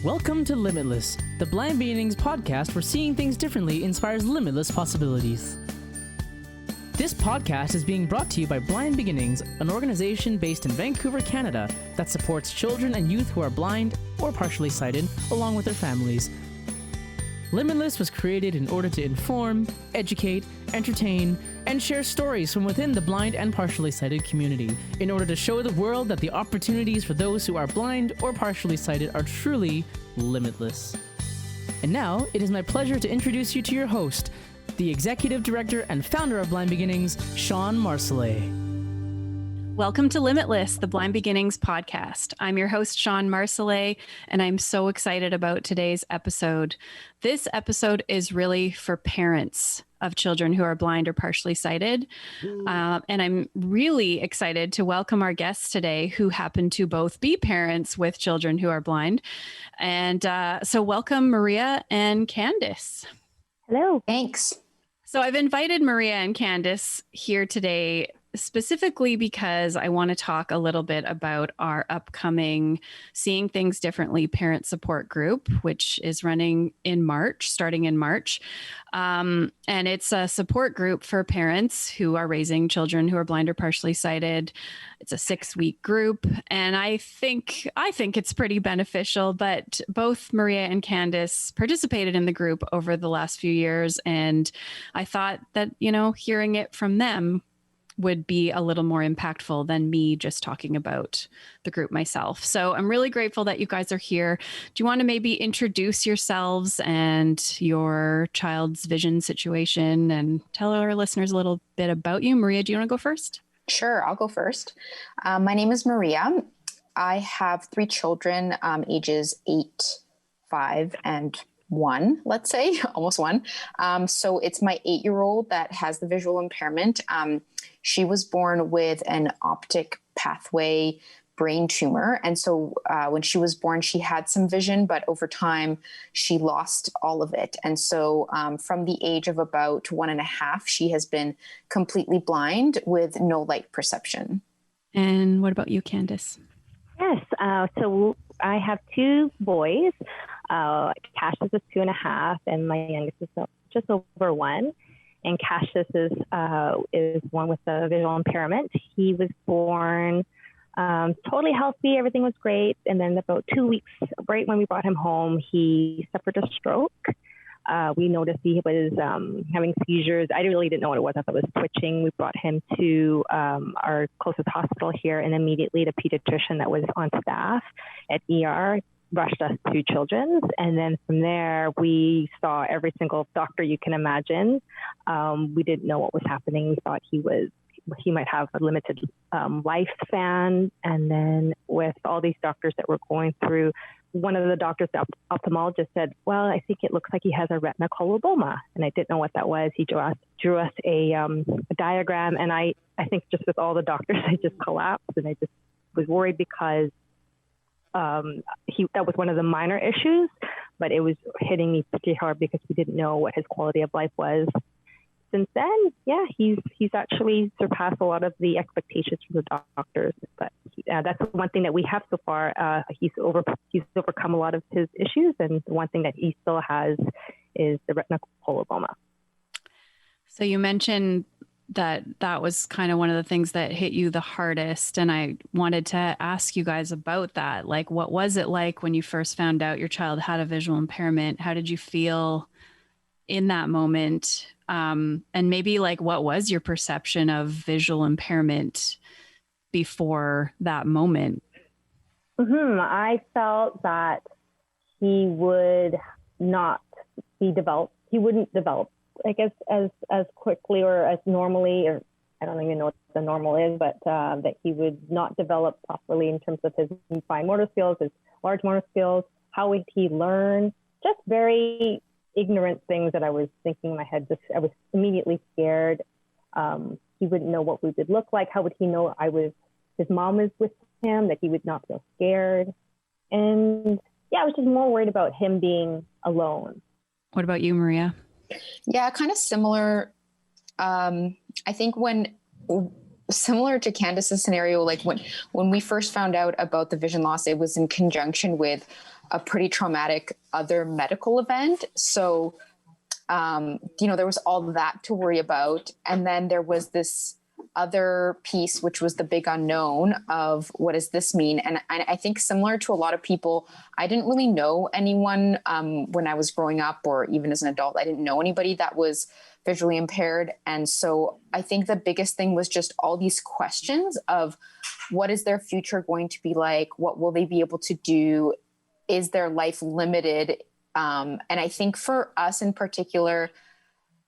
Welcome to Limitless, the Blind Beginnings podcast where seeing things differently inspires limitless possibilities. This podcast is being brought to you by Blind Beginnings, an organization based in Vancouver, Canada, that supports children and youth who are blind or partially sighted, along with their families. Limitless was created in order to inform, educate, entertain, and share stories from within the blind and partially sighted community, in order to show the world that the opportunities for those who are blind or partially sighted are truly limitless. And now, it is my pleasure to introduce you to your host, the Executive Director and Founder of Blind Beginnings, Shawn Marcellet. Welcome to Limitless, the Blind Beginnings podcast. I'm your host, Shawn Marcellet, and I'm so excited about today's episode. This episode is really for parents of children who are blind or partially sighted. And I'm really excited to welcome our guests today who happen to both be parents with children who are blind. And so welcome Maria and Candice. Hello. Thanks. So I've invited Maria and Candice here today specifically because I want to talk a little bit about our upcoming Seeing Things Differently parent support group, which is running in March, starting in March. And it's a support group for parents who are raising children who are blind or partially sighted. It's a 6-week group. And I think it's pretty beneficial, but both Maria and Candice participated in the group over the last few years. And I thought that, hearing it from them would be a little more impactful than me just talking about the group myself. So I'm really grateful that you guys are here. Do you want to maybe introduce yourselves and your child's vision situation and tell our listeners a little bit about you? Maria, do you want to go first? Sure, I'll go first. My name is Maria. I have 3 children, ages 8, 5, and 1, let's say, almost 1. So it's my 8-year-old that has the visual impairment. She was born with an optic pathway brain tumor. And so when she was born, she had some vision, but over time she lost all of it. And so from the age of about 1.5, she has been completely blind with no light perception. And what about you, Candice? Yes. So I have 2 boys. Cassius is 2.5 and my youngest is just over 1. And Cassius is one with a visual impairment. He was born totally healthy. Everything was great. And then about 2 weeks, right when we brought him home, he suffered a stroke. We noticed he was having seizures. I really didn't know what it was. I thought it was twitching. We brought him to our closest hospital here, and immediately the pediatrician that was on staff at ER rushed us to Children's. And then from there, we saw every single doctor you can imagine. We didn't know what was happening. We thought he might have a limited lifespan. And then with all these doctors that were going through, one of the doctors, the ophthalmologist, said, well, I think it looks like he has a retinocoloboma. And I didn't know what that was. He drew us a diagram. And I think just with all the doctors, I just collapsed. And I just was worried because that was one of the minor issues, but it was hitting me pretty hard because we didn't know what his quality of life was. Since then, he's actually surpassed a lot of the expectations from the doctors. But that's one thing that we have so far. He's overcome a lot of his issues, and the one thing that he still has is the retinocoloboma. So you mentioned that was kind of one of the things that hit you the hardest. And I wanted to ask you guys about that. Like, what was it like when you first found out your child had a visual impairment? How did you feel in that moment? And maybe like, what was your perception of visual impairment before that moment? I felt that he would not be developed. He wouldn't develop, I guess, as quickly or as normally, or I don't even know what the normal is, but that he would not develop properly in terms of his fine motor skills, his large motor skills. How would he learn? Just very ignorant things that I was thinking in my head. I was immediately scared. He wouldn't know what we would look like. How would he know his mom was with him, that he would not feel scared? And I was just more worried about him being alone. What about you, Maria? Yeah, kind of similar. I think when similar to Candice's scenario, like when we first found out about the vision loss, it was in conjunction with a pretty traumatic other medical event. So, there was all that to worry about. And then there was this other piece, which was the big unknown of what does this mean? And I think similar to a lot of people, I didn't really know anyone when I was growing up or even as an adult. I didn't know anybody that was visually impaired. And so I think the biggest thing was just all these questions of what is their future going to be like? What will they be able to do? Is their life limited? And I think for us in particular,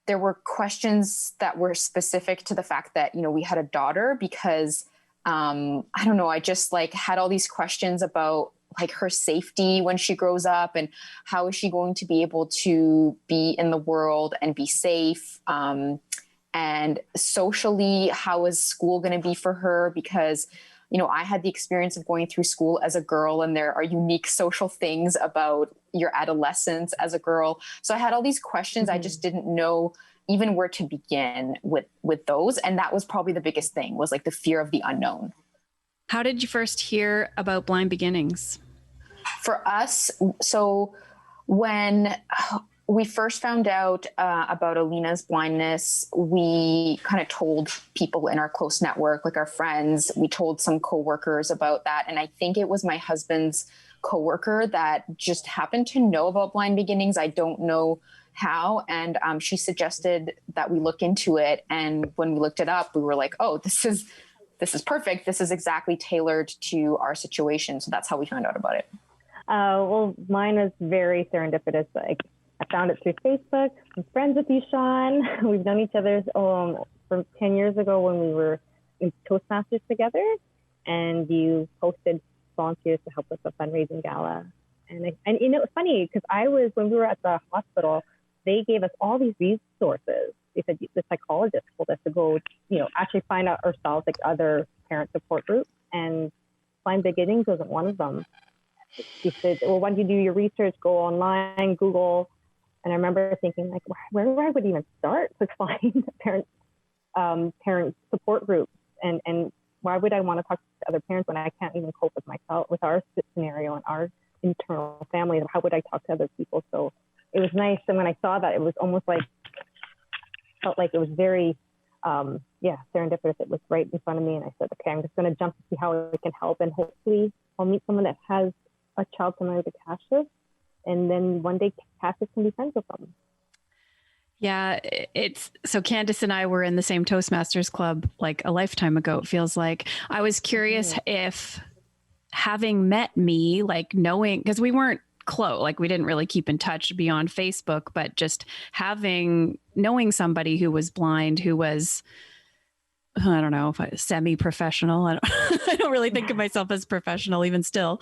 there were questions that were specific to the fact that, we had a daughter because, I don't know, I just like had all these questions about like her safety when she grows up and how is she going to be able to be in the world and be safe. And socially, how is school going to be for her? Because, I had the experience of going through school as a girl, and there are unique social things about your adolescence as a girl. So I had all these questions. I just didn't know even where to begin with those. And that was probably the biggest thing, was like the fear of the unknown. How did you first hear about Blind Beginnings? For us, so when we first found out about Alina's blindness, we kind of told people in our close network, like our friends. We told some coworkers about that. And I think it was my husband's coworker that just happened to know about Blind Beginnings. I don't know how. And she suggested that we look into it. And when we looked it up, we were like, oh, this is perfect. This is exactly tailored to our situation. So that's how we found out about it. Well, mine is very serendipitous. Like, I found it through Facebook. I'm friends with you, Shawn. We've known each other from 10 years ago when we were in Toastmasters together, and you posted volunteers to help with the fundraising gala. And it's funny because when we were at the hospital, they gave us all these resources. They said the psychologist told us to go, actually find out ourselves, like other parent support groups, and Blind Beginnings wasn't one of them. She said, well, why don't you do your research, go online, Google. And I remember thinking, like, where I would even start to find parent support groups, and why would I want to talk to other parents when I can't even cope with myself, with our scenario and our internal family? How would I talk to other people? So it was nice. And when I saw that, it was almost like, felt like it was very, serendipitous. It was right in front of me. And I said, okay, I'm just going to jump to see how I can help. And hopefully I'll meet someone that has a child similar to Cassius. And then one day Cassius can be friends with them. Yeah, so Candice and I were in the same Toastmasters club like a lifetime ago. It feels like. I was curious if having met me, like knowing, because we weren't close, like we didn't really keep in touch beyond Facebook, but just knowing somebody who was blind, who was, I don't know if I semi-professional. I don't really think of myself as professional even still.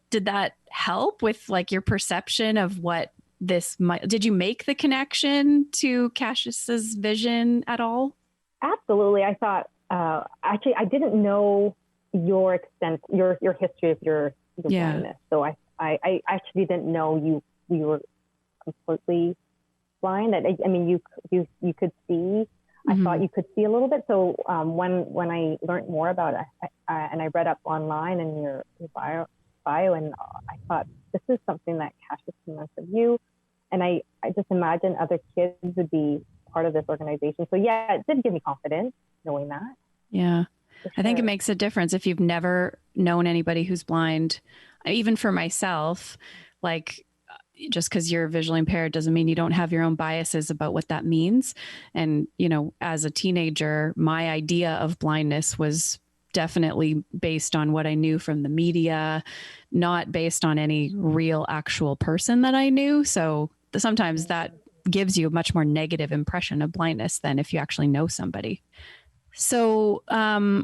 Did that help with like your perception of what this might? Did you make the connection to Cassius's vision at all? Absolutely. I thought, actually, I didn't know your extent, your history of your blindness. So I actually didn't know you were completely blind. I mean, you could see. I thought you could see a little bit. So when I learned more about it, and I read up online in your bio, and I thought, this is something that Cassius can learn from you. And I just imagine other kids would be part of this organization. So yeah, it did give me confidence knowing that. Yeah. Sure. I think it makes a difference if you've never known anybody who's blind. Even for myself, like, just because you're visually impaired doesn't mean you don't have your own biases about what that means. And, as a teenager, my idea of blindness was definitely based on what I knew from the media, not based on any real actual person that I knew. So sometimes that gives you a much more negative impression of blindness than if you actually know somebody. So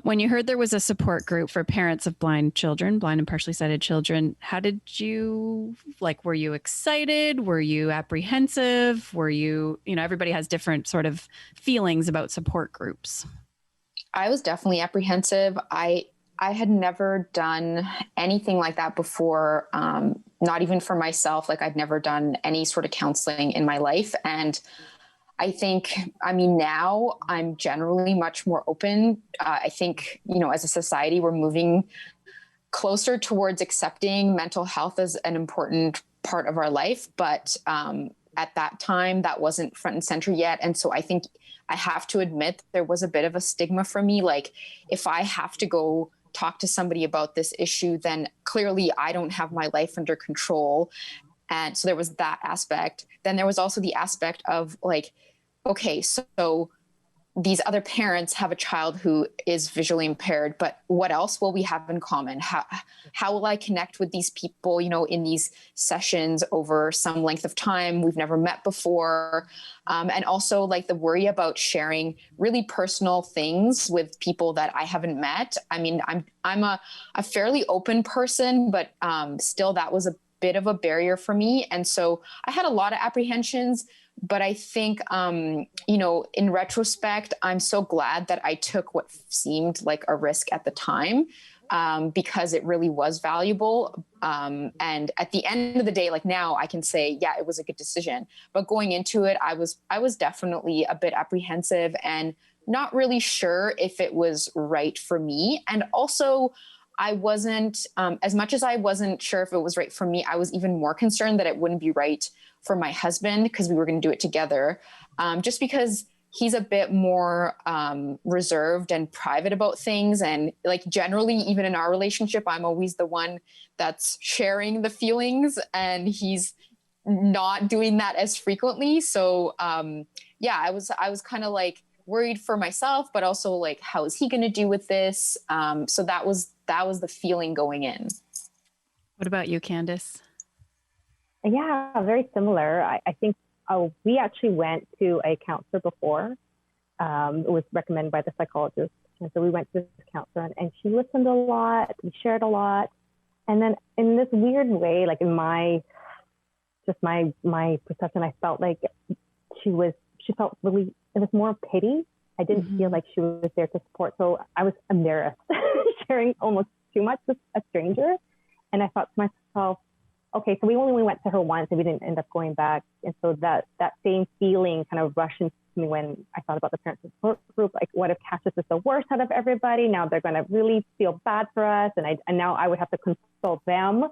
when you heard there was a support group for parents of blind and partially sighted children, how did you, were you excited? Were you apprehensive? Were you, everybody has different sort of feelings about support groups. I was definitely apprehensive. I had never done anything like that before, not even for myself. Like, I'd never done any sort of counseling in my life. And I think, I mean, now I'm generally much more open. I think, you know, as a society, we're moving closer towards accepting mental health as an important part of our life. But at that time, that wasn't front and center yet. And so I think I have to admit there was a bit of a stigma for me. Like, if I have to go talk to somebody about this issue, then clearly I don't have my life under control. And so there was that aspect. Then there was also the aspect of like, okay, so these other parents have a child who is visually impaired, but what else will we have in common? How will I connect with these people, you know, in these sessions over some length of time we've never met before? And also like the worry about sharing really personal things with people that I haven't met. I mean, I'm a fairly open person, but still that was a bit of a barrier for me. And so I had a lot of apprehensions. But I think, you know, in retrospect, I'm so glad that I took what seemed like a risk at the time, because it really was valuable. And at the end of the day, like now I can say, yeah, it was a good decision. But going into it, I was definitely a bit apprehensive and not really sure if it was right for me. And also, I wasn't, as much as I wasn't sure if it was right for me, I was even more concerned that it wouldn't be right for my husband, because we were going to do it together, just because he's a bit more reserved and private about things. And like generally, even in our relationship, I'm always the one that's sharing the feelings, and he's not doing that as frequently. So yeah, I was kind of like worried for myself, but also like, how is he going to do with this? So that was the feeling going in. What about you, Candice? Yeah, very similar. I think we actually went to a counselor before. It was recommended by the psychologist. And so we went to this counselor, and she listened a lot. We shared a lot. And then in this weird way, like in my perception, I felt like she felt really, it was more pity. I didn't feel like she was there to support. So I was embarrassed sharing almost too much with a stranger. And I thought to myself, okay, so we only went to her once and we didn't end up going back. And so that same feeling kind of rushed into me when I thought about the parent support group. Like, what if Cassius is the worst out of everybody? Now they're going to really feel bad for us. And now I would have to consult them.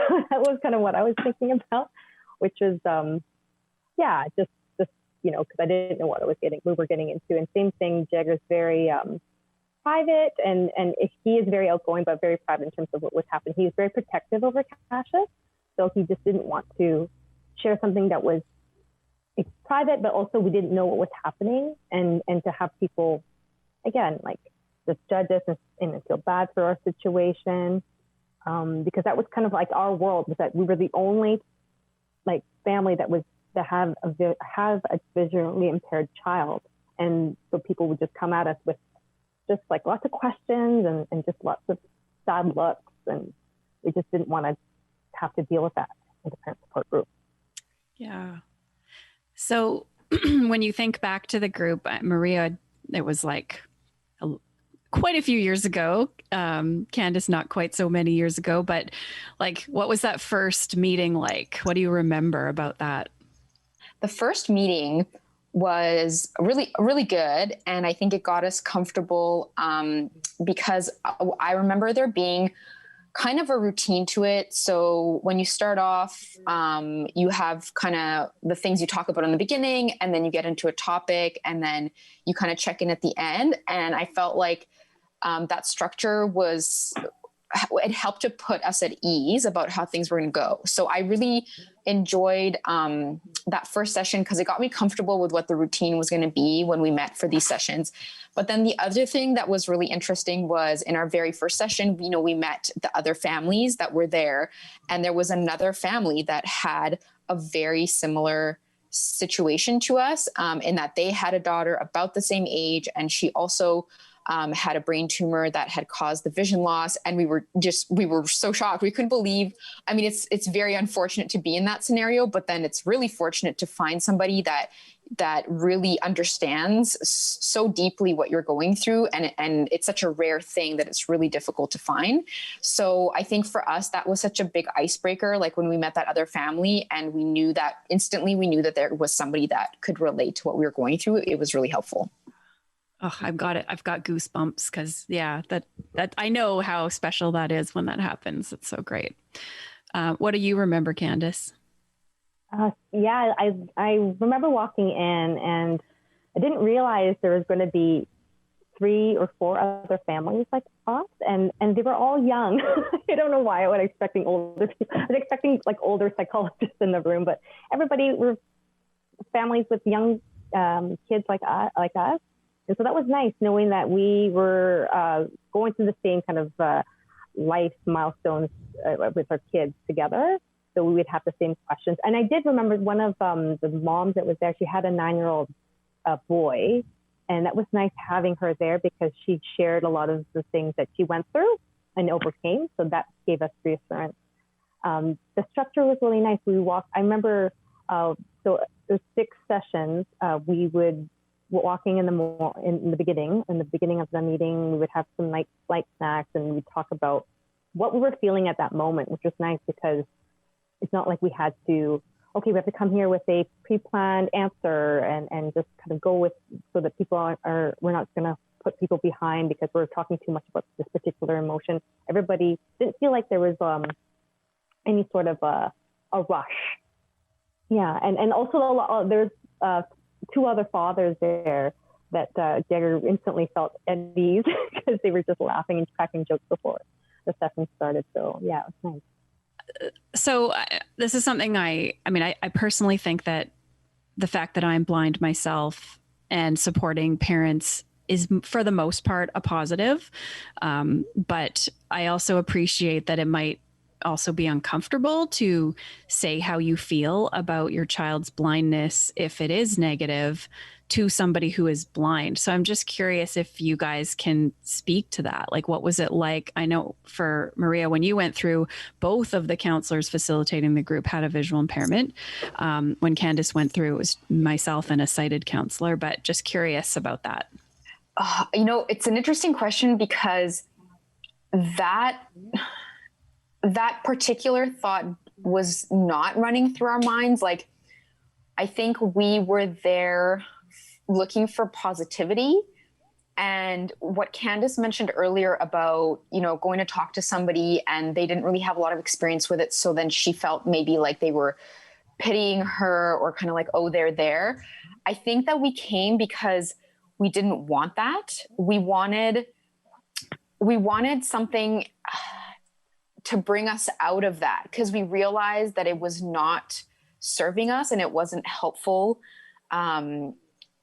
So that was kind of what I was thinking about, which is, just, you know, because I didn't know what we were getting into. And same thing, Jaeger's very private, and he is very outgoing, but very private in terms of what was happening. He was very protective over Cassius. So he just didn't want to share something that was private, but also we didn't know what was happening. And to have people, again, like just judge us and feel bad for our situation. Because that was kind of like our world, was that we were the only like family that have a visually impaired child. And so people would just come at us with just like lots of questions and just lots of sad looks. And we just didn't want to have to deal with that in the parent support group. Yeah. So when you think back to the group, Maria, it was like quite a few years ago. Candice, not quite so many years ago, but like, what was that first meeting like? What do you remember about that? The first meeting was really, really good. And I think it got us comfortable because I remember there being kind of a routine to it. So when you start off, you have kind of the things you talk about in the beginning, and then you get into a topic, and then you kind of check in at the end. And I felt like that structure it helped to put us at ease about how things were going to go. So I really enjoyed that first session because it got me comfortable with what the routine was going to be when we met for these sessions. But then the other thing that was really interesting was in our very first session, we met the other families that were there, and there was another family that had a very similar situation to us in that they had a daughter about the same age, and she also had a brain tumor that had caused the vision loss. And we were so shocked. We couldn't believe, it's very unfortunate to be in that scenario, but then it's really fortunate to find somebody that that really understands so deeply what you're going through. And it's such a rare thing that it's really difficult to find. So I think for us, that was such a big icebreaker. Like when we met that other family and we knew that there was somebody that could relate to what we were going through, it was really helpful. Oh, I've got it. I've got goosebumps because that I know how special that is when that happens. It's so great. What do you remember, Candice? I remember walking in and I didn't realize there was going to be 3 or 4 other families like us, and they were all young. I don't know why I was expecting older people. I was expecting like older psychologists in the room, but everybody were families with young kids like us. And so that was nice knowing that we were going through the same kind of life milestones with our kids together. So we would have the same questions. And I did remember one of the moms that was there, she had a 9-year-old boy. And that was nice having her there because she shared a lot of the things that she went through and overcame. So that gave us reassurance. The structure was really nice. I remember, so there's 6 sessions. We would walking in the beginning of the meeting, we would have some light snacks and we'd talk about what we were feeling at that moment, which was nice because it's not like we had to, we have to come here with a pre-planned answer and just kind of go with, so that people we're not going to put people behind because we're talking too much about this particular emotion. Everybody didn't feel like there was any sort of a rush. Yeah. And also there's 2 other fathers there that Jaeger instantly felt at ease because they were just laughing and cracking jokes before the session started. So yeah, it was nice. So this is something I personally think that the fact that I'm blind myself and supporting parents is for the most part a positive. But I also appreciate that it might also be uncomfortable to say how you feel about your child's blindness if it is negative to somebody who is blind. So I'm just curious if you guys can speak to that. Like, what was it like? I know for Maria, when you went through, both of the counselors facilitating the group had a visual impairment. When Candice went through, it was myself and a sighted counselor, but just curious about that. It's an interesting question because that particular thought was not running through our minds. Like, I think we were there looking for positivity. And what Candice mentioned earlier about, going to talk to somebody and they didn't really have a lot of experience with it. So then she felt maybe like they were pitying her or kind of like, oh, they're there. I think that we came because we didn't want that. We wanted something to bring us out of that because we realized that it was not serving us and it wasn't helpful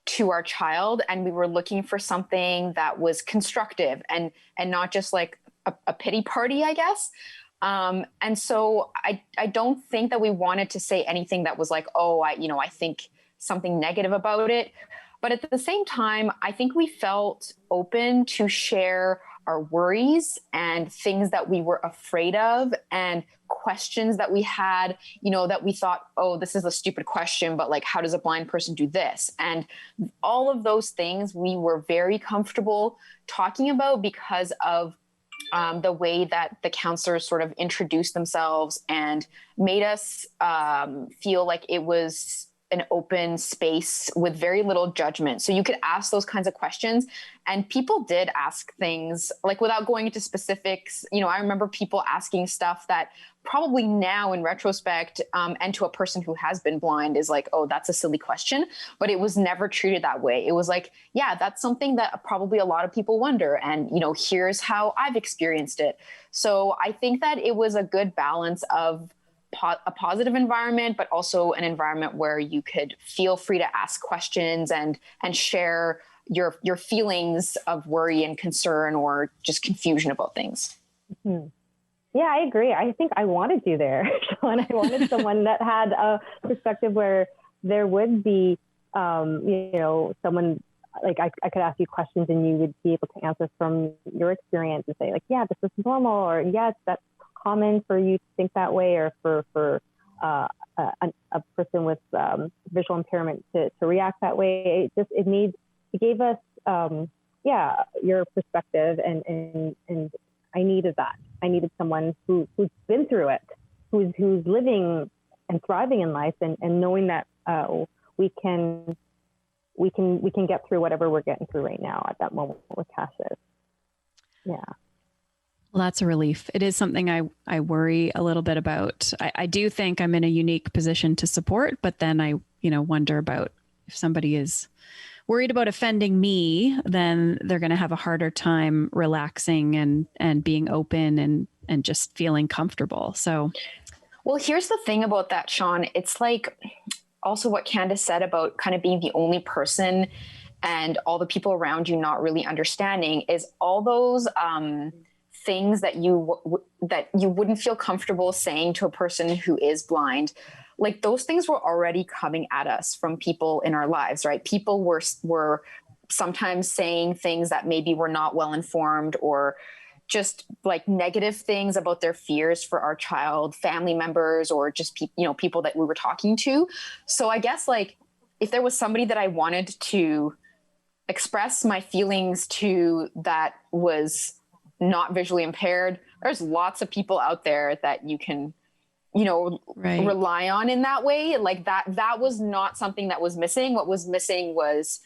to our child. And we were looking for something that was constructive and not just like a pity party, I guess. And so I don't think that we wanted to say anything that was like, I think something negative about it. But at the same time, I think we felt open to share our worries and things that we were afraid of and questions that we had, that we thought, this is a stupid question, but like, how does a blind person do this? And all of those things we were very comfortable talking about because of the way that the counselors sort of introduced themselves and made us feel like it was an open space with very little judgment. So you could ask those kinds of questions, and people did ask things like, without going into specifics, I remember people asking stuff that probably now in retrospect, and to a person who has been blind is like, oh, that's a silly question, but it was never treated that way. It was like, yeah, that's something that probably a lot of people wonder. And, here's how I've experienced it. So I think that it was a good balance of a positive environment, but also an environment where you could feel free to ask questions and share your feelings of worry and concern or just confusion about things. Mm-hmm. Yeah, I agree. I think I wanted you there, Shawn. I wanted someone that had a perspective where there would be, someone like I could ask you questions and you would be able to answer from your experience and say like, yeah, this is normal, or yes, that's common for you to think that way, or for a person with visual impairment to react that way. It gave us, your perspective, and I needed that. I needed someone who's been through it, who's living and thriving in life, and knowing that we can get through whatever we're getting through right now at that moment with Cassius. Yeah. Well, that's a relief. It is something I worry a little bit about. I do think I'm in a unique position to support, but then I, wonder about if somebody is worried about offending me, then they're going to have a harder time relaxing and being open and just feeling comfortable. So, well, here's the thing about that, Shawn. It's like also what Candice said about kind of being the only person and all the people around you not really understanding is all those things that you wouldn't feel comfortable saying to a person who is blind. Like those things were already coming at us from people in our lives, right? People were sometimes saying things that maybe were not well informed, or just like negative things about their fears for our child, family members, or just people that we were talking to. So I guess like if there was somebody that I wanted to express my feelings to that was not visually impaired, there's lots of people out there that you can right. rely on in that way. Like that was not something that was missing. What was missing was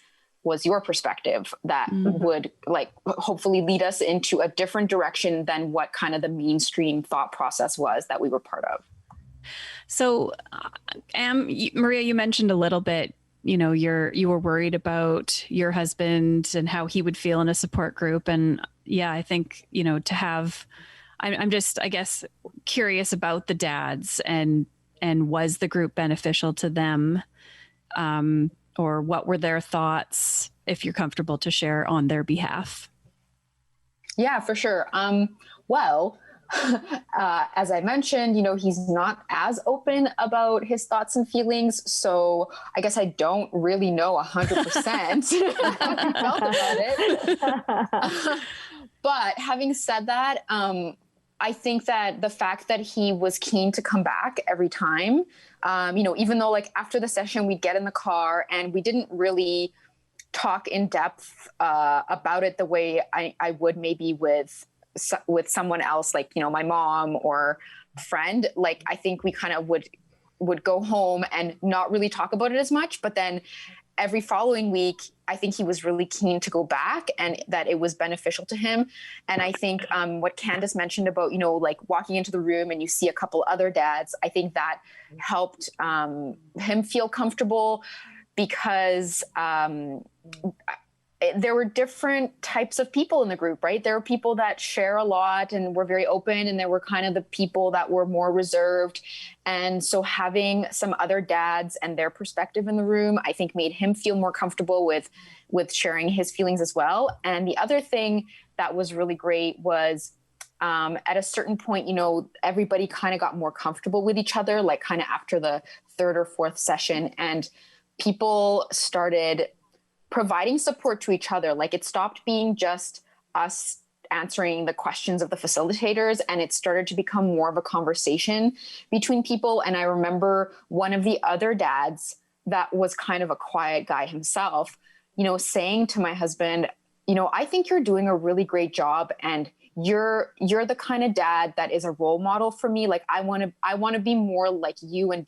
your perspective that would like hopefully lead us into a different direction than what kind of the mainstream thought process was that we were part of. So Maria, you mentioned a little bit, you were worried about your husband and how he would feel in a support group. And yeah, I think, I'm just, I guess, curious about the dads and was the group beneficial to them? Or what were their thoughts, if you're comfortable to share on their behalf? Yeah, for sure. Well, as I mentioned, he's not as open about his thoughts and feelings. So I guess I don't really know 100% how he felt about it. But having said that, I think that the fact that he was keen to come back every time, even though like after the session we'd get in the car and we didn't really talk in depth about it the way I would maybe with someone else, like, my mom or a friend. Like, I think we kind of would go home and not really talk about it as much, but then every following week, I think he was really keen to go back and that it was beneficial to him. And I think what Candice mentioned about, like walking into the room and you see a couple other dads, I think that helped him feel comfortable because there were different types of people in the group, right? There were people that share a lot and were very open, and there were kind of the people that were more reserved. And so having some other dads and their perspective in the room, I think made him feel more comfortable with sharing his feelings as well. And the other thing that was really great was at a certain point, everybody kind of got more comfortable with each other, like kind of after the third or fourth session, and people started providing support to each other. Like it stopped being just us answering the questions of the facilitators, and it started to become more of a conversation between people. And I remember one of the other dads that was kind of a quiet guy himself, saying to my husband, I think you're doing a really great job, and you're the kind of dad that is a role model for me. Like I want to be more like you and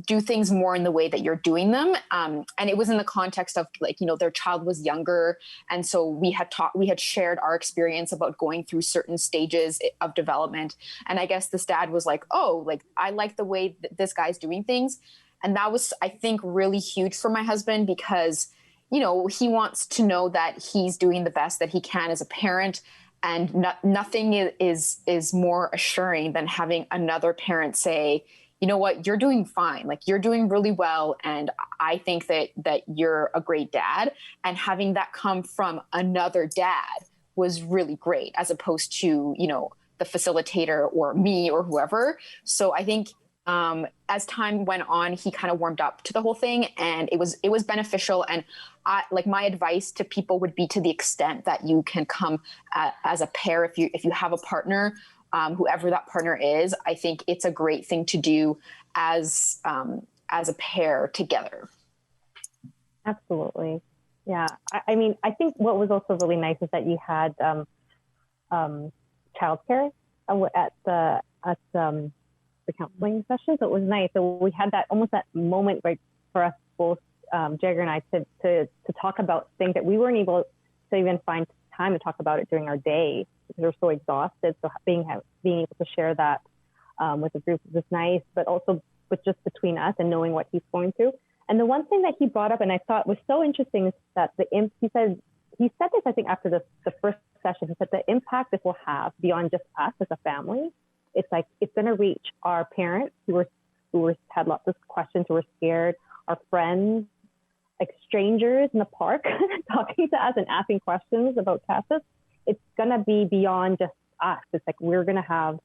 do things more in the way that you're doing them. And it was in the context of like, their child was younger. And so we had shared our experience about going through certain stages of development. And I guess this dad was like, oh, like, I like the way that this guy's doing things. And that was, I think, really huge for my husband because, he wants to know that he's doing the best that he can as a parent. And nothing is more assuring than having another parent say, you know what, you're doing fine. Like you're doing really well. And I think that you're a great dad. And having that come from another dad was really great, as opposed to, the facilitator or me or whoever. So I think as time went on, he kind of warmed up to the whole thing, and it was beneficial. And my advice to people would be, to the extent that you can come as a pair, if you have a partner, whoever that partner is, I think it's a great thing to do as a pair together. Absolutely. Yeah. I mean, I think what was also really nice is that you had childcare at the counseling session. So it was nice. So we had that almost that moment, right, for us both, Jaeger and I, to talk about things that we weren't able to even find time to talk about it during our day because we were so exhausted. So being able to share that with the group was nice, but also with just between us and knowing what he's going through. And the one thing that he brought up and I thought was so interesting is that he said this, I think, after the first session. He said the impact this will have beyond just us as a family. It's like it's going to reach our parents who had lots of questions, who were scared, our friends, like strangers in the park talking to us and asking questions about Cassis. It's going to be beyond just us. It's like we're going to have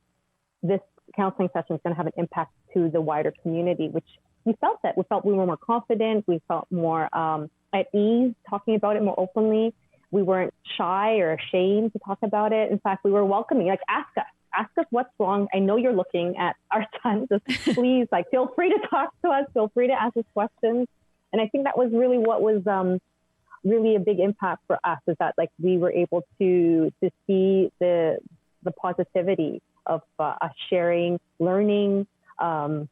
this counseling session is going to have an impact to the wider community, which we felt that. We felt we were more confident. We felt more at ease talking about it more openly. We weren't shy or ashamed to talk about it. In fact, we were welcoming, like, ask us what's wrong. I know you're looking at our son. Just please, like, feel free to talk to us. Feel free to ask us questions. And I think that was really what was really a big impact for us, is that, like, we were able to see the positivity of us sharing, learning, and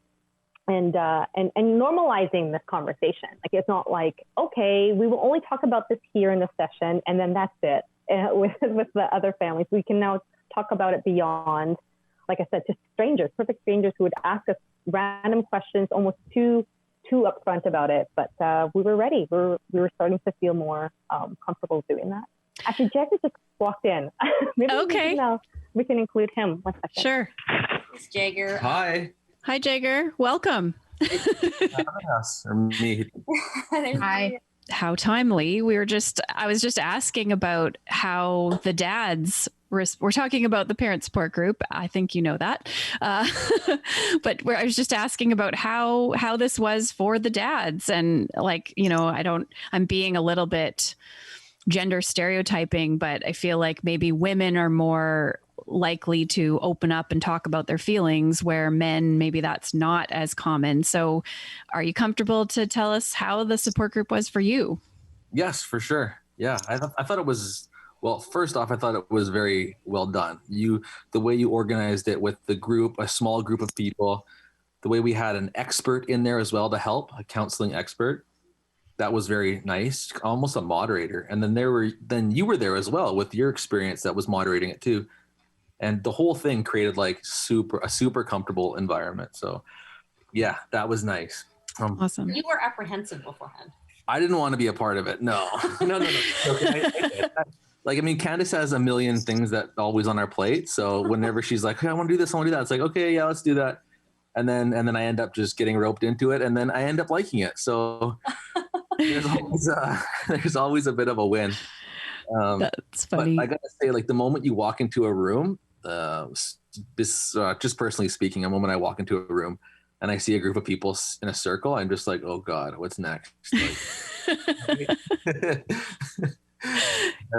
normalizing this conversation. Like, it's not like, okay, we will only talk about this here in the session and then that's it. With the other families, we can now talk about it beyond, like I said, just strangers, perfect strangers who would ask us random questions, almost too upfront about it. But we were ready. We were starting to feel more comfortable doing that. Actually, Jeffrey just walked in. Maybe okay. We can include him. 1 second. Sure. It's Jaeger. Hi. Hi, Jaeger. Welcome. Us or me. Hi. How timely. I was just asking about how the dads we're talking about the parent support group. I think you know that. But I was just asking about how this was for the dads. And, like, you know, I'm being a little bit gender stereotyping, but I feel like maybe women are more likely to open up and talk about their feelings, where men, maybe that's not as common. So are you comfortable to tell us how the support group was for you? Yes, for sure. Yeah. I thought it was, well, first off, I thought it was very well done. The way you organized it with the group, a small group of people, the way we had an expert in there as well to help, a counseling expert. That was very nice, almost a moderator. And then you were there as well with your experience that was moderating it too. And the whole thing created like a super comfortable environment. So yeah, that was nice. Awesome. You were apprehensive beforehand. I didn't want to be a part of it. No. Okay, I mean, Candice has a million things that always on our plate. So whenever she's like, hey, I want to do this, I want to do that. It's like, okay, yeah, let's do that. And then I end up just getting roped into it, and then I end up liking it. So there's always a bit of a win. That's funny. But I gotta say, like, the moment you walk into a room, just personally speaking, the moment I walk into a room and I see a group of people in a circle, I'm just like, oh God, what's next? Like,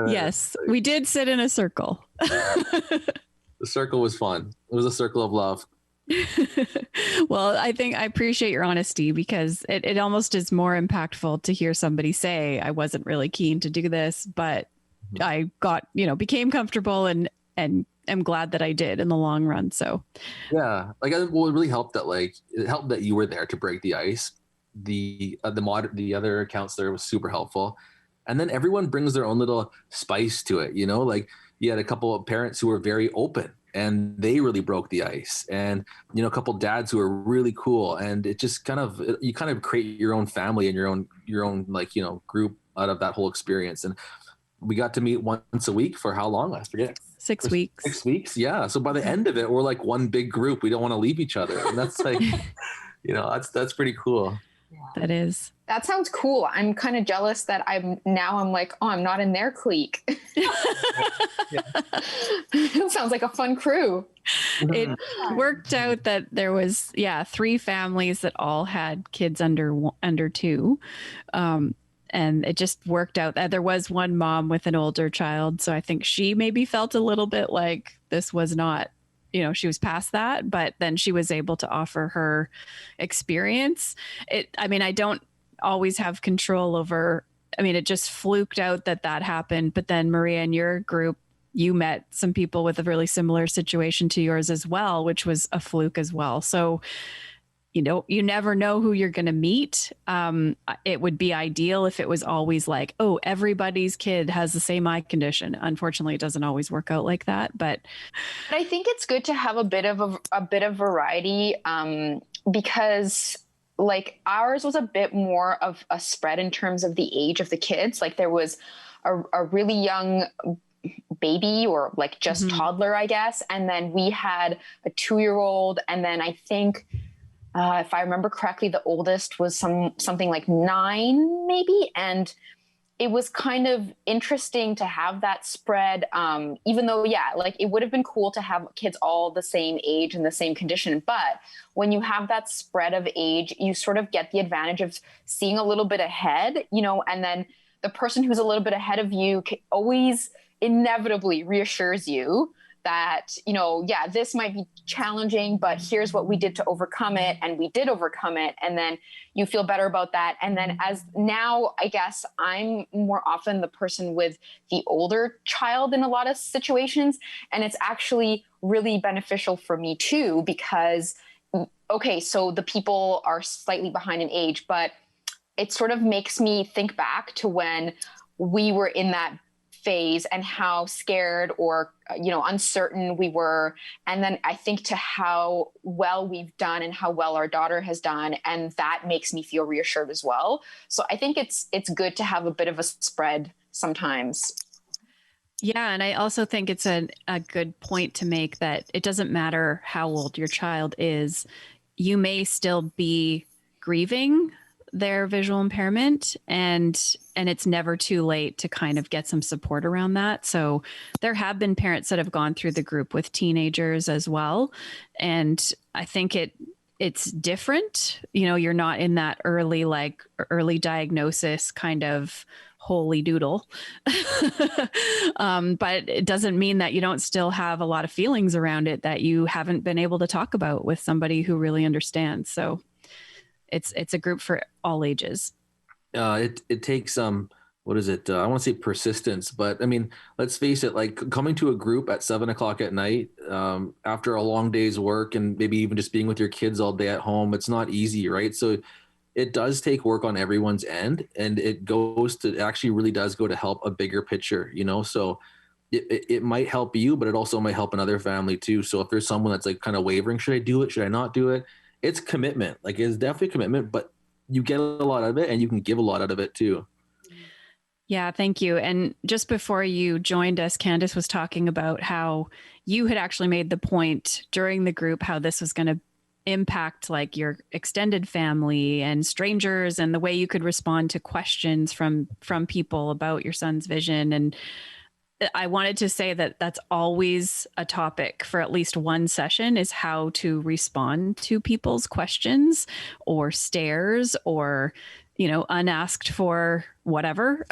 yes, we did sit in a circle. The circle was fun. It was a circle of love. Well, I think I appreciate your honesty, because it almost is more impactful to hear somebody say, I wasn't really keen to do this, but I got, became comfortable and am glad that I did in the long run. So yeah, like, well, it really helped that you were there to break the ice. The other counselor was super helpful. And then everyone brings their own little spice to it, like you had a couple of parents who were very open and they really broke the ice, and, a couple of dads who were really cool. And it just you kind of create your own family and your own like, group out of that whole experience. And we got to meet once a week for how long? I forget. 6 weeks. 6 weeks. Yeah. So by the end of it, we're like one big group. We don't want to leave each other. And that's like, that's pretty cool. That is. That sounds cool. I'm kind of jealous that I'm like, oh, I'm not in their clique. It sounds like a fun crew. It worked out that there was, 3 families that all had kids under 2. And it just worked out that there was one mom with an older child. So I think she maybe felt a little bit like this was not, she was past that, but then she was able to offer her experience. I don't always have control over, it just fluked out that happened. But then Maria, in your group, you met some people with a really similar situation to yours as well, which was a fluke as well. So, you never know who you're going to meet. It would be ideal if it was always like, oh, everybody's kid has the same eye condition. Unfortunately, it doesn't always work out like that. But I think it's good to have a bit of variety, because like ours was a bit more of a spread in terms of the age of the kids. Like there was a really young baby or like just toddler, I guess. And then we had a 2-year-old. And then I think, if I remember correctly, the oldest was something like 9 maybe. And it was kind of interesting to have that spread, even though, like it would have been cool to have kids all the same age and the same condition. But when you have that spread of age, you sort of get the advantage of seeing a little bit ahead, and then the person who's a little bit ahead of you always inevitably reassures you that, this might be challenging, but here's what we did to overcome it. And we did overcome it. And then you feel better about that. And then as now, I guess I'm more often the person with the older child in a lot of situations. And it's actually really beneficial for me too, because, okay, so the people are slightly behind in age, but it sort of makes me think back to when we were in that phase and how scared or uncertain we were, and then I think to how well we've done and how well our daughter has done, and that makes me feel reassured as well. So I think it's good to have a bit of a spread sometimes. Yeah, and I also think it's a good point to make that it doesn't matter how old your child is, you may still be grieving their visual impairment, and it's never too late to kind of get some support around that. So there have been parents that have gone through the group with teenagers as well, and I think it's different. You're not in that early diagnosis kind of holy doodle. But it doesn't mean that you don't still have a lot of feelings around it that you haven't been able to talk about with somebody who really understands. So it's a group for all ages. It takes what is it? I want to say persistence, but I mean, let's face it, like coming to a group at 7:00 at night, after a long day's work and maybe even just being with your kids all day at home, it's not easy, right? So it does take work on everyone's end, and it actually really does go to help a bigger picture, so it might help you, but it also might help another family too. So if there's someone that's like kind of wavering, should I do it? Should I not do it? It's commitment. Like it's definitely commitment, but you get a lot out of it and you can give a lot out of it too. Yeah, thank you. And just before you joined us, Candice was talking about how you had actually made the point during the group, how this was going to impact like your extended family and strangers and the way you could respond to questions from people about your son's vision. And I wanted to say that that's always a topic for at least one session, is how to respond to people's questions or stares or, unasked for whatever.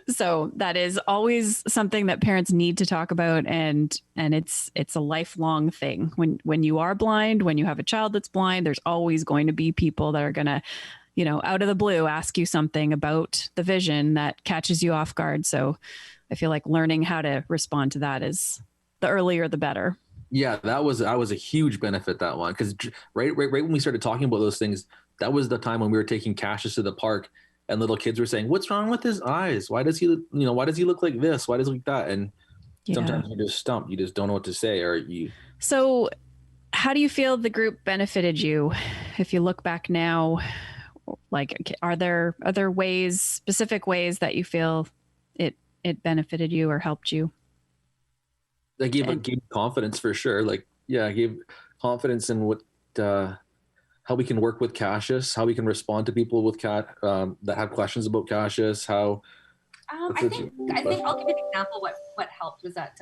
So that is always something that parents need to talk about. And it's a lifelong thing. When you are blind, when you have a child that's blind, there's always going to be people that are going to, out of the blue, ask you something about the vision that catches you off guard. So I feel like learning how to respond to that is the earlier, the better. Yeah, that was a huge benefit, that one. Because right when we started talking about those things, that was the time when we were taking Cassius to the park and little kids were saying, what's wrong with his eyes? Why does he look like this? Why does he look like that? And sometimes you're just stumped. You just don't know what to say. So how do you feel the group benefited you? If you look back now, like, are there other ways, specific ways that you feel it benefited you or helped you? I gave confidence for sure. Like, yeah, I gave confidence in what, how we can work with Cassius, how we can respond to people with that have questions about Cassius. How I think I'll give you an example. What helped was that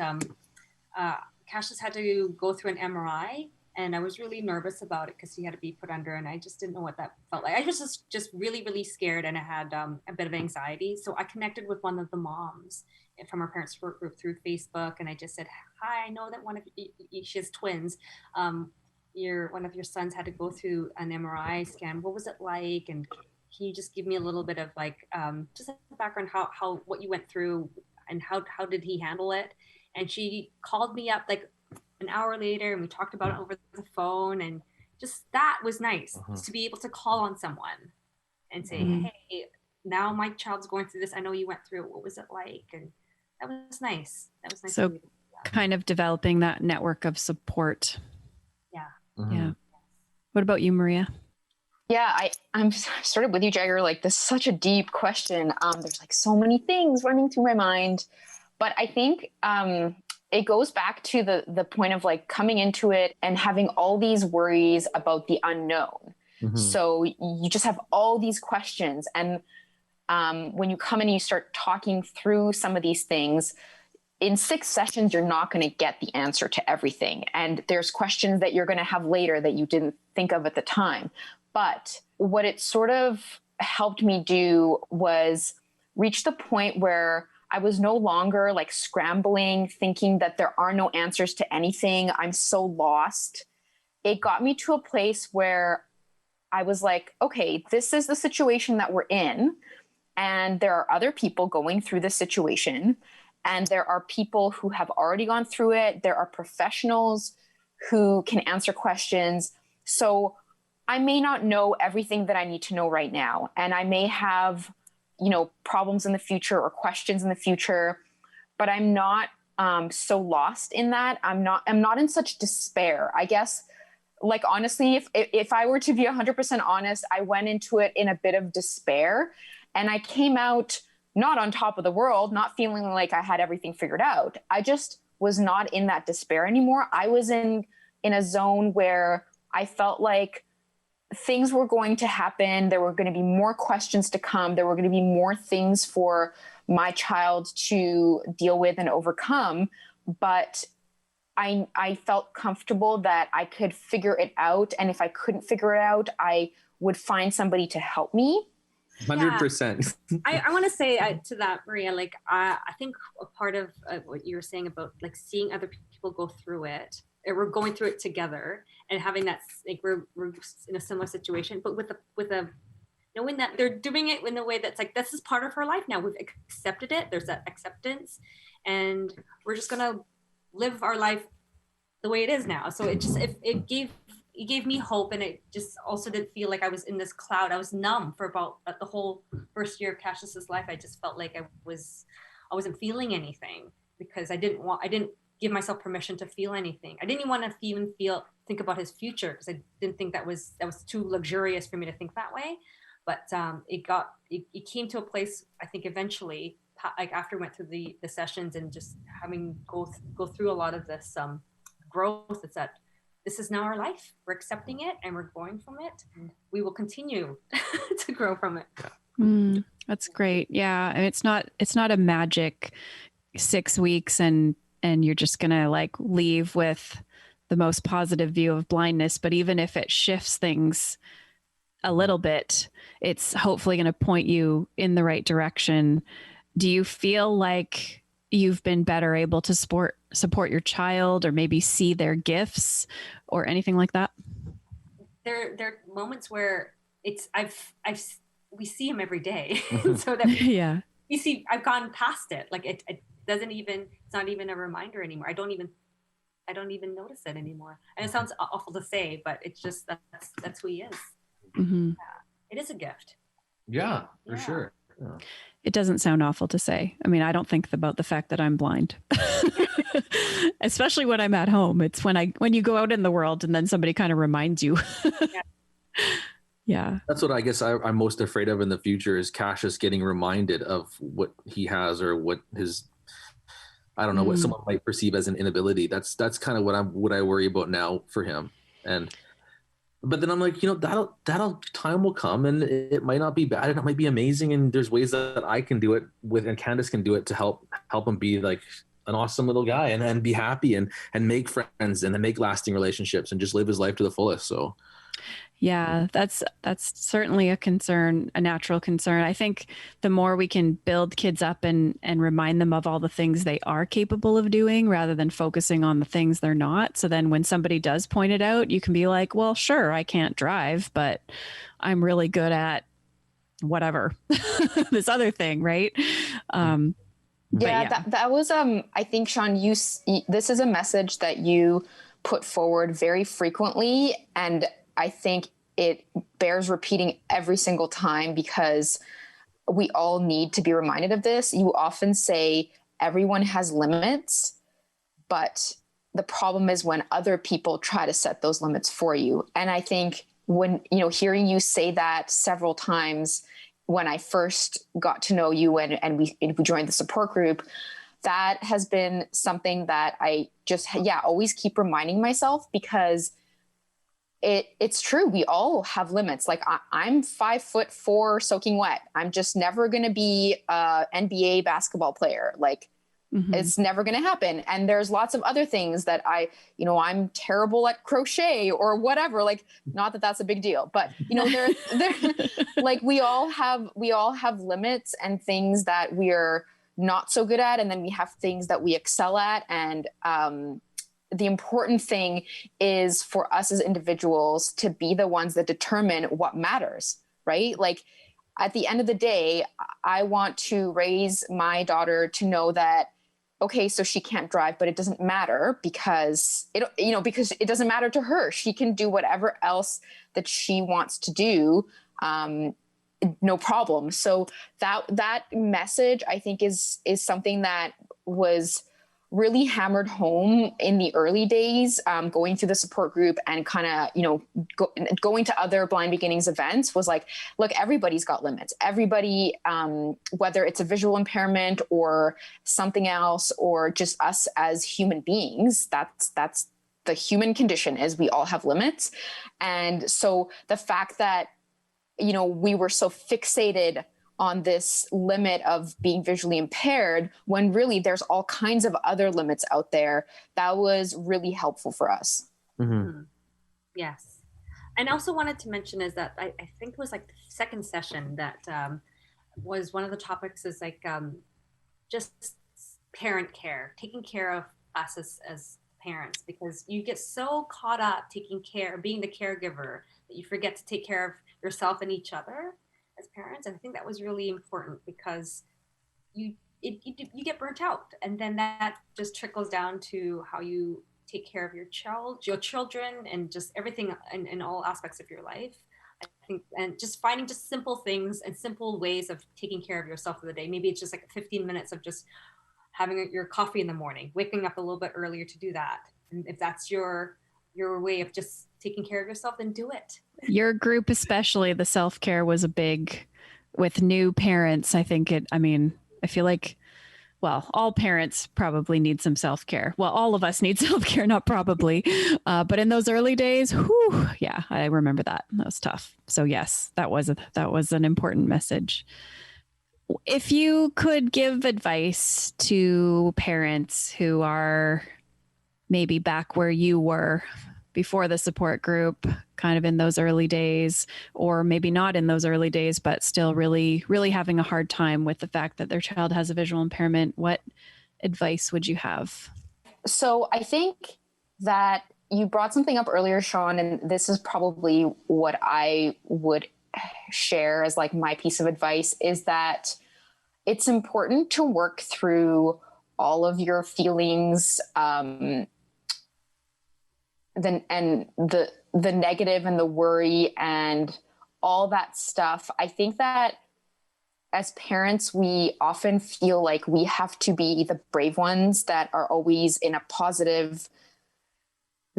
Cassius had to go through an MRI, and I was really nervous about it because he had to be put under, and I just didn't know what that felt like. I was just really, really scared, and I had a bit of anxiety. So I connected with one of the moms, from our parents support group through Facebook, and I just said, "Hi, I know that one of she has twins. One of your sons had to go through an MRI scan. What was it like? And can you just give me a little bit of like just a background how what you went through and how did he handle it?" And she called me up like an hour later, and we talked about it over the phone, and just that was nice to be able to call on someone and say, "Hey, now my child's going through this. I know you went through it. What was it like?" And that was nice. That was nice. So kind of developing that network of support. Yeah. Yeah. What about you, Maria? Yeah, I'm sort of with you, Jaeger. Like, this is such a deep question. There's like so many things running through my mind, but I think it goes back to the point of like coming into it and having all these worries about the unknown. So you just have all these questions, and when you come in and you start talking through some of these things, in 6 sessions, you're not going to get the answer to everything. And there's questions that you're going to have later that you didn't think of at the time. But what it sort of helped me do was reach the point where I was no longer like scrambling, thinking that there are no answers to anything. I'm so lost. It got me to a place where I was like, okay, this is the situation that we're in. And there are other people going through this situation. And there are people who have already gone through it. There are professionals who can answer questions. So I may not know everything that I need to know right now. And I may have, problems in the future or questions in the future, but I'm not so lost in that. I'm not in such despair. I guess, like, honestly, if I were to be 100% honest, I went into it in a bit of despair, and I came out not on top of the world, not feeling like I had everything figured out. I just was not in that despair anymore. I was in a zone where I felt like things were going to happen. There were going to be more questions to come. There were going to be more things for my child to deal with and overcome. But I felt comfortable that I could figure it out. And if I couldn't figure it out, I would find somebody to help me. 100%. I want to say to that, Maria, like, I think a part of what you were saying about like seeing other people go through it, or we're going through it together, and having that, like, we're in a similar situation, but with a knowing that they're doing it in a way that's like, this is part of her life now. We've accepted it. There's that acceptance, and we're just gonna live our life the way it is now. So it just it gave me hope, and it just also didn't feel like I was in this cloud. I was numb for about the whole first year of Cassius's life. I just felt like I wasn't feeling anything because I didn't give myself permission to feel anything. I didn't even want to even think about his future because I didn't think that was too luxurious for me to think that way. But it came to a place, I think, eventually, like after I went through the sessions and just having go through a lot of this growth, it's that this is now our life. We're accepting it and we're growing from it. And we will continue to grow from it. That's great. Yeah. And it's not a magic 6 weeks and you're just going to like leave with the most positive view of blindness. But even if it shifts things a little bit, it's hopefully going to point you in the right direction. Do you feel like you've been better able to support your child, or maybe see their gifts or anything like that? There are moments where we see him every day. So that I've gone past it. Like it doesn't even, it's not even a reminder anymore. I don't even notice it anymore. And it sounds awful to say, but it's just, that's who he is. Mm-hmm. It is a gift. Yeah, for sure. Yeah. It doesn't sound awful to say. I mean, I don't think about the fact that I'm blind, especially when I'm at home. It's when you go out in the world and then somebody kind of reminds you. Yeah. That's what I guess I'm most afraid of in the future is Cassius getting reminded of what he has or what his, I don't know, what someone might perceive as an inability. That's kind of what I worry about now for him. But then I'm like, that'll time will come, and it might not be bad, and it might be amazing, and there's ways that I can do it with, and Candice can do it to help him be like an awesome little guy and be happy and make friends and then make lasting relationships and just live his life to the fullest. So Yeah, that's certainly a concern, a natural concern. I think the more we can build kids up and remind them of all the things they are capable of doing rather than focusing on the things they're not. So then when somebody does point it out, you can be like, well, sure, I can't drive, but I'm really good at whatever, this other thing, right? Yeah. That was, I think, Shawn, this is a message that you put forward very frequently. And I think it bears repeating every single time because we all need to be reminded of this. You often say everyone has limits, but the problem is when other people try to set those limits for you. And I think when, hearing you say that several times when I first got to know you and we joined the support group, that has been something that I just, always keep reminding myself because it's true. We all have limits. Like I'm 5'4" soaking wet. I'm just never going to be a NBA basketball player. Like it's never going to happen. And there's lots of other things that I'm terrible at crochet or whatever. Like, not that that's a big deal, but there like we all have limits and things that we're not so good at. And then we have things that we excel at. And, the important thing is for us as individuals to be the ones that determine what matters, right? Like at the end of the day, I want to raise my daughter to know that, okay, so she can't drive, but it doesn't matter because because it doesn't matter to her. She can do whatever else that she wants to do. No problem. So that message, I think, is something that was really hammered home in the early days, going through the support group and kind of, going to other Blind Beginnings events was like, look, everybody's got limits. Everybody, whether it's a visual impairment or something else, or just us as human beings, that's the human condition is we all have limits. And so the fact that, we were so fixated on this limit of being visually impaired when really there's all kinds of other limits out there, that was really helpful for us. Mm-hmm. Yes. And I also wanted to mention is that I think it was like the second session that was one of the topics is like just parent care, taking care of us as parents, because you get so caught up being the caregiver that you forget to take care of yourself and each other as parents. And I think that was really important because you get burnt out, and then that just trickles down to how you take care of your children and just everything in all aspects of your life. I think, and just finding just simple things and simple ways of taking care of yourself for the day. Maybe it's just like 15 minutes of just having your coffee in the morning, waking up a little bit earlier to do that. And if that's your way of just taking care of yourself, then do it. Your group, especially the self-care, was a big with new parents. I feel like, well, all parents probably need some self-care. Well, all of us need self-care, not probably. But in those early days, I remember that. That was tough. So yes, that was an important message. If you could give advice to parents who are maybe back where you were before the support group, kind of in those early days, or maybe not in those early days, but still really, really having a hard time with the fact that their child has a visual impairment, what advice would you have? So I think that you brought something up earlier, Shawn, and this is probably what I would share as like my piece of advice, is that it's important to work through all of your feelings, the negative and the worry and all that stuff. I think that as parents, we often feel like we have to be the brave ones that are always in a positive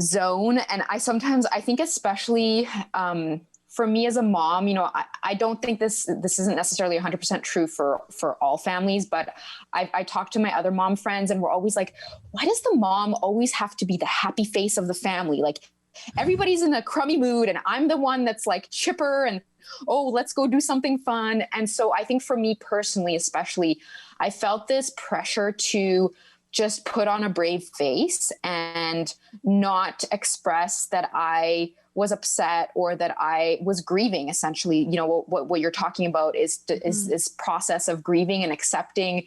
zone. And I think especially for me as a mom, I don't think this isn't necessarily 100% true for all families, but I talk to my other mom friends and we're always like, why does the mom always have to be the happy face of the family? Like everybody's in a crummy mood and I'm the one that's like chipper and, oh, let's go do something fun. And so I think for me personally, especially, I felt this pressure to just put on a brave face and not express that I was upset or that I was grieving. Essentially, you know, what you're talking about is this process of grieving and accepting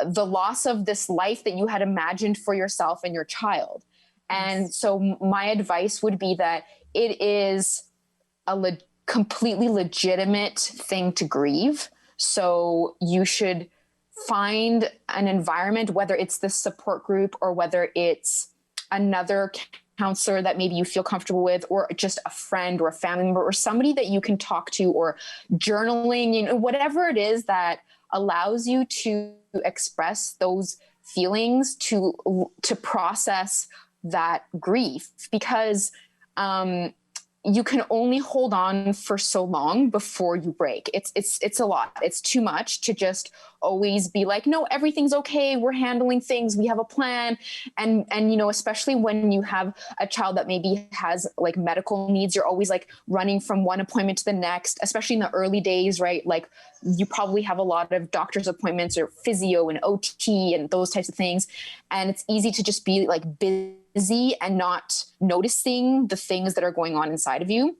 the loss of this life that you had imagined for yourself and your child. And so my advice would be that it is a completely legitimate thing to grieve. So you should find an environment, whether it's this support group or whether it's another counselor that maybe you feel comfortable with, or just a friend or a family member or somebody that you can talk to, or journaling, you know, whatever it is that allows you to express those feelings, to process that grief, because you can only hold on for so long before you break. It's a lot. It's too much to just always be like, no, everything's okay. We're handling things. We have a plan. And, you know, especially when you have a child that maybe has like medical needs, you're always like running from one appointment to the next, especially in the early days, right? Like you probably have a lot of doctor's appointments or physio and OT and those types of things. And it's easy to just be like busy and not noticing the things that are going on inside of you.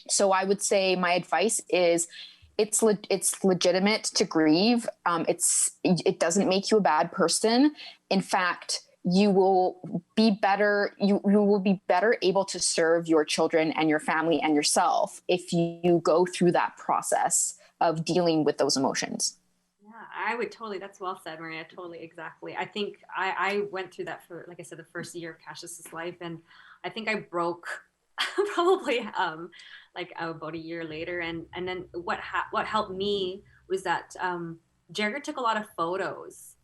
So I would say my advice is it's legitimate to grieve. It doesn't make you a bad person. In fact, you will be better. You will be better able to serve your children and your family and yourself if you go through that process of dealing with those emotions. I would totally, that's well said, Maria. Totally. Exactly. I think I went through that for, like I said, the first year of Cassius's life. And I think I broke probably like about a year later. And then what helped me was that Jaeger took a lot of photos.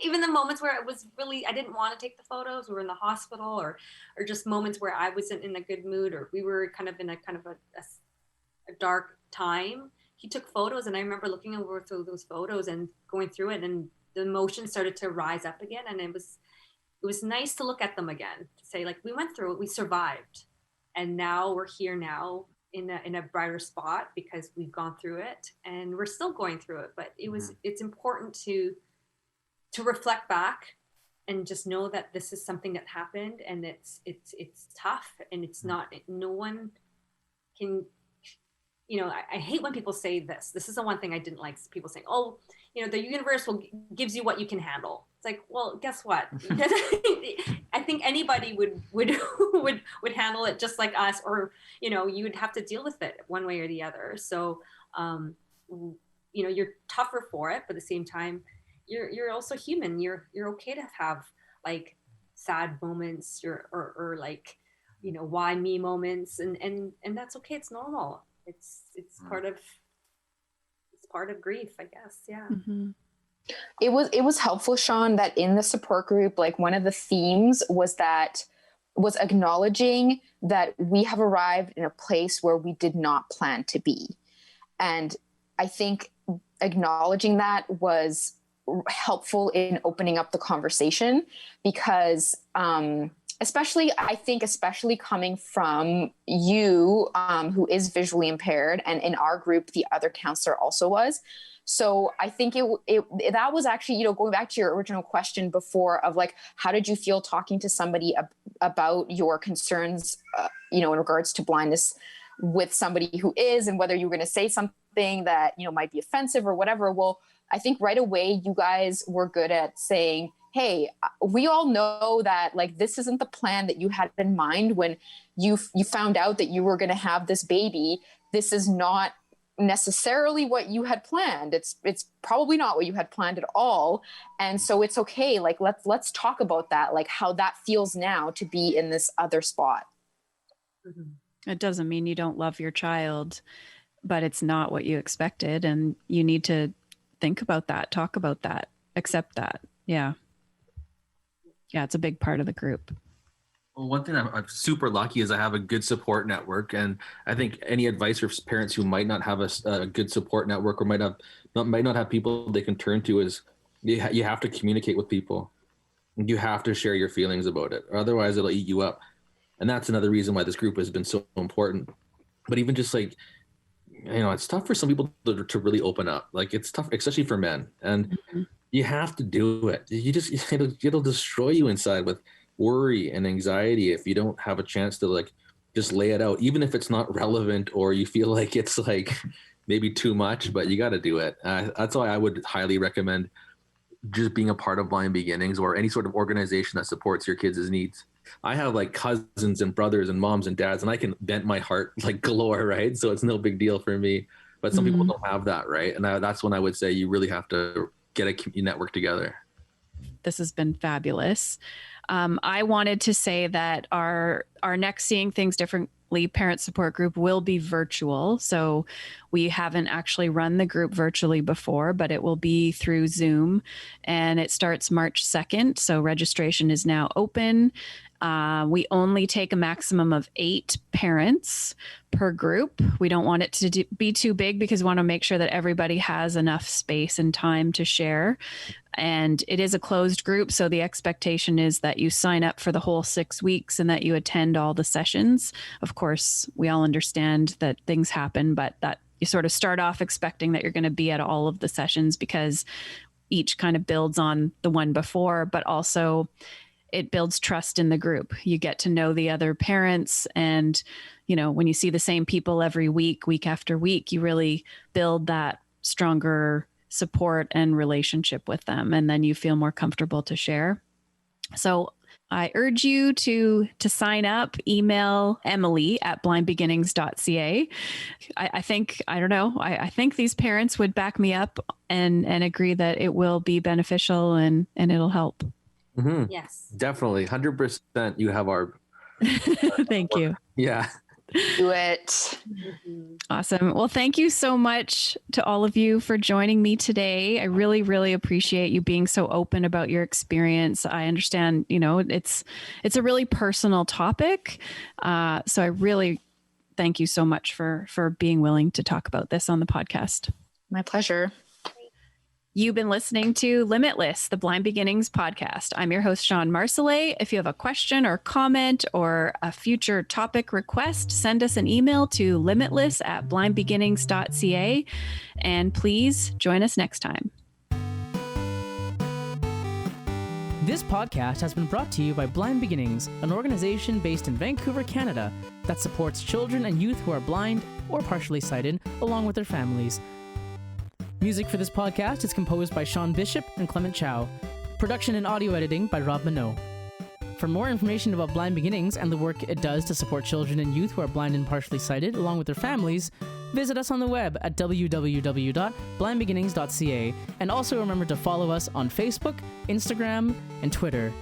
Even the moments where it was really, I didn't want to take the photos. We were in the hospital, or just moments where I wasn't in a good mood, or we were kind of in a dark time. He took photos, and I remember looking over through those photos and going through it, and the emotions started to rise up again. And it was nice to look at them again, to say like, we went through it, we survived, and now we're here now in a brighter spot because we've gone through it, and we're still going through it. But it's important to reflect back and just know that this is something that happened, and it's tough, and it's not, no one can. You know, I hate when people say this. This is the one thing I didn't like, people saying, oh, you know, the universe gives you what you can handle. It's like, well, guess what? I think anybody would handle it just like us, or, you know, you would have to deal with it one way or the other. So, you know, you're tougher for it, but at the same time, you're also human. You're okay to have like sad moments, or like, you know, why me moments, and that's okay. It's normal. It's part of grief, I guess. Yeah. Mm-hmm. It was helpful, Shawn, that in the support group, like one of the themes was acknowledging that we have arrived in a place where we did not plan to be. And I think acknowledging that was helpful in opening up the conversation, because, especially coming from you, who is visually impaired, and in our group, the other counselor also was. So I think that was actually, you know, going back to your original question before of like, how did you feel talking to somebody about your concerns, you know, in regards to blindness with somebody who is, and whether you were going to say something that, you know, might be offensive or whatever. Well, I think right away you guys were good at saying, hey, we all know that like this isn't the plan that you had in mind when you found out that you were going to have this baby. This is not necessarily what you had planned. It's probably not what you had planned at all. And so it's okay. Like, let's talk about that, like how that feels now to be in this other spot. It doesn't mean you don't love your child, but it's not what you expected. And you need to think about that, talk about that, accept that. Yeah. Yeah, it's a big part of the group. Well, one thing I'm super lucky is I have a good support network, and I think any advice for parents who might not have a good support network, or might not have people they can turn to, is you have to communicate with people. You have to share your feelings about it, or otherwise it'll eat you up. And that's another reason why this group has been so important. But even just like, you know, it's tough for some people to really open up. Like it's tough, especially for men. And You have to do it. It'll destroy you inside with worry and anxiety if you don't have a chance to like just lay it out, even if it's not relevant or you feel like it's like maybe too much, but you got to do it. That's why I would highly recommend just being a part of Blind Beginnings or any sort of organization that supports your kids' needs. I have like cousins and brothers and moms and dads, and I can vent my heart like galore, right? So it's no big deal for me. But some people don't have that, right? And that's when I would say you really have to get a network together. This has been fabulous. I wanted to say that our next Seeing Things Differently parent support group will be virtual. So we haven't actually run the group virtually before, but it will be through Zoom, and it starts March 2nd. So registration is now open. We only take a maximum of 8 parents per group. We don't want it to be too big because we want to make sure that everybody has enough space and time to share. And it is a closed group, so the expectation is that you sign up for the whole 6 weeks and that you attend all the sessions. Of course, we all understand that things happen, but that you sort of start off expecting that you're going to be at all of the sessions because each kind of builds on the one before, but also it builds trust in the group. You get to know the other parents, and when you see the same people every week after week, you really build that stronger support and relationship with them, and then you feel more comfortable to share. So I urge you to sign up. Email emily@blindbeginnings.ca. I think these parents would back me up and agree that it will be beneficial and it'll help. Mm-hmm. Yes, definitely. 100%. You have our thank you. Yeah. Do it. Awesome. Well, thank you so much to all of you for joining me today. I really, really appreciate you being so open about your experience. I understand, it's a really personal topic. So I really thank you so much for being willing to talk about this on the podcast. My pleasure. You've been listening to Limitless, the Blind Beginnings podcast. I'm your host, Shawn Marcellet. If you have a question or comment or a future topic request, send us an email to limitless@blindbeginnings.ca. And please join us next time. This podcast has been brought to you by Blind Beginnings, an organization based in Vancouver, Canada, that supports children and youth who are blind or partially sighted, along with their families. Music for this podcast is composed by Shawn Bishop and Clement Chow. Production and audio editing by Rob Minot. For more information about Blind Beginnings and the work it does to support children and youth who are blind and partially sighted, along with their families, visit us on the web at www.blindbeginnings.ca, and also remember to follow us on Facebook, Instagram, and Twitter.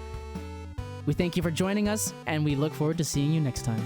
We thank you for joining us, and we look forward to seeing you next time.